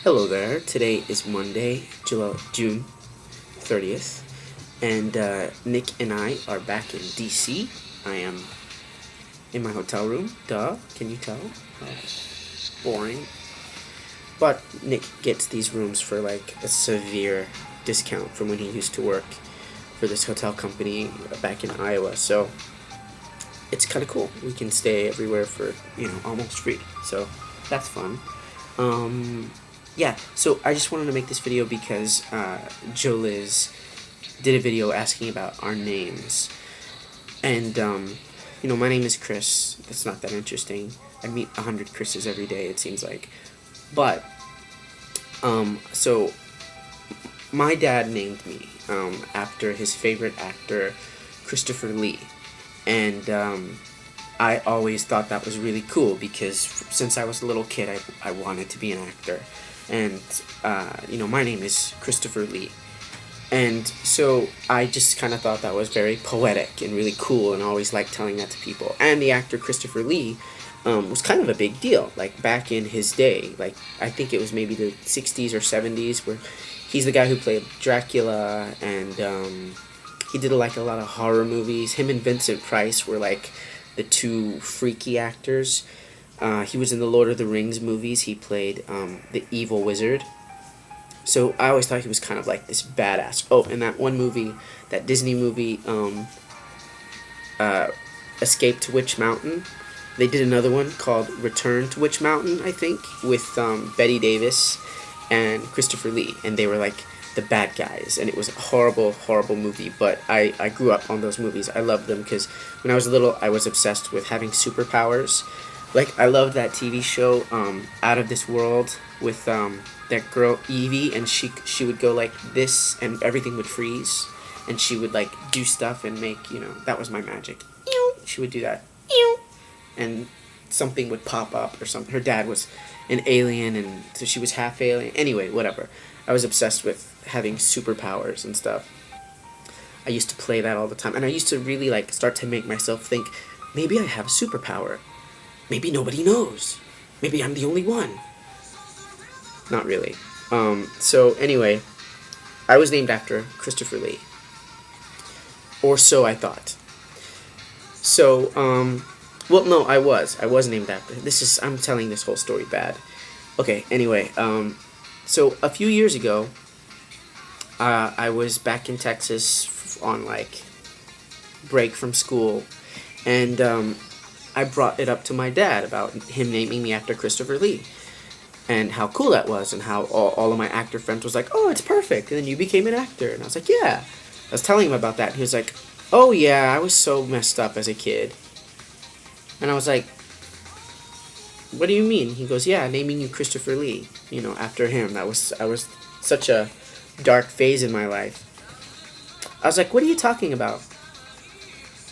Hello there. Today is Monday, June 30th, and Nick and I are back in DC. I am in my hotel room. Duh, can you tell? Boring. But Nick gets these rooms for like a severe discount from when he used to work for this hotel company back in Iowa. So it's kind of cool. We can stay everywhere for, almost free. So that's fun. Yeah, so I just wanted to make this video because Joe Liz did a video asking about our names. And, my name is Chris. That's not that interesting. I meet 100 Chris's every day, it seems like. But, so my dad named me after his favorite actor, Christopher Lee. And I always thought that was really cool because since I was a little kid, I wanted to be an actor. And, my name is Christopher Lee. And so I just kind of thought that was very poetic and really cool, and I always liked telling that to people. And the actor Christopher Lee was kind of a big deal, like back in his day. Like, I think it was maybe the 60s or 70s, where he's the guy who played Dracula, and he did like a lot of horror movies. Him and Vincent Price were like the two freaky actors. He was in the Lord of the Rings movies. He played the evil wizard. So I always thought he was kind of like this badass. Oh, and that one movie, that Disney movie, Escape to Witch Mountain. They did another one called Return to Witch Mountain, I think, with Bette Davis and Christopher Lee. And they were like the bad guys. And it was a horrible, horrible movie. But I grew up on those movies. I loved them because when I was little, I was obsessed with having superpowers. Like, I loved that TV show, Out of This World, with that girl Evie, and she would go like this, and everything would freeze, and she would like do stuff and make, that was my magic. She would do that, and something would pop up or something. Her dad was an alien, and so she was half alien. Anyway, whatever. I was obsessed with having superpowers and stuff. I used to play that all the time, and I used to really like start to make myself think, maybe I have a superpower. Maybe nobody knows. Maybe I'm the only one. Not really. So anyway, I was named after Christopher Lee. Or so I thought. So, well, no, I was named after. I'm telling this whole story bad. Okay, anyway, so a few years ago, I was back in Texas on, like, break from school, and, I brought it up to my dad about him naming me after Christopher Lee. And how cool that was, and how all of my actor friends was like, oh, it's perfect, and then you became an actor. And I was like, yeah. I was telling him about that, and he was like, oh yeah, I was so messed up as a kid. And I was like, what do you mean? He goes, yeah, naming you Christopher Lee, after him. I was such a dark phase in my life. I was like, what are you talking about?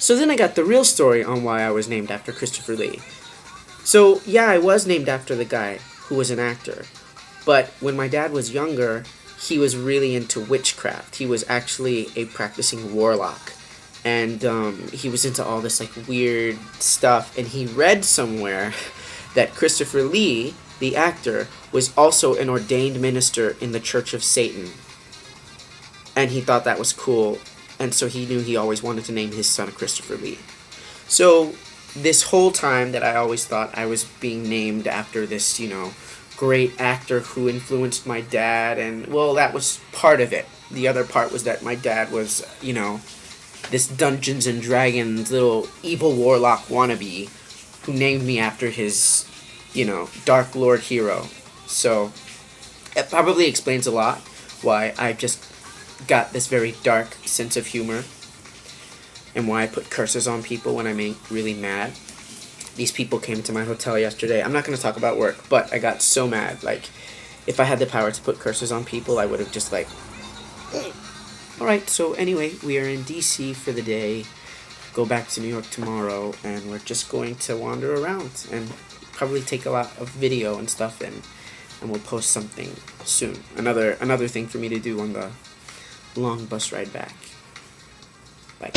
So then I got the real story on why I was named after Christopher Lee. So, yeah, I was named after the guy who was an actor. But when my dad was younger, he was really into witchcraft. He was actually a practicing warlock. And he was into all this like weird stuff. And he read somewhere that Christopher Lee, the actor, was also an ordained minister in the Church of Satan. And he thought that was cool. And so he knew he always wanted to name his son Christopher Lee. So this whole time that I always thought I was being named after this, great actor who influenced my dad, and, well, that was part of it. The other part was that my dad was, this Dungeons and Dragons little evil warlock wannabe who named me after his, Dark Lord hero. So it probably explains a lot why I've just got this very dark sense of humor, and why I put curses on people when I'm really mad. These people came to my hotel yesterday. I'm not going to talk about work, but I got so mad. Like, if I had the power to put curses on people, I would have just like... Alright, so anyway, we are in DC for the day. Go back to New York tomorrow, and we're just going to wander around and probably take a lot of video and stuff, and we'll post something soon. Another thing for me to do on the long bus ride back. Bye.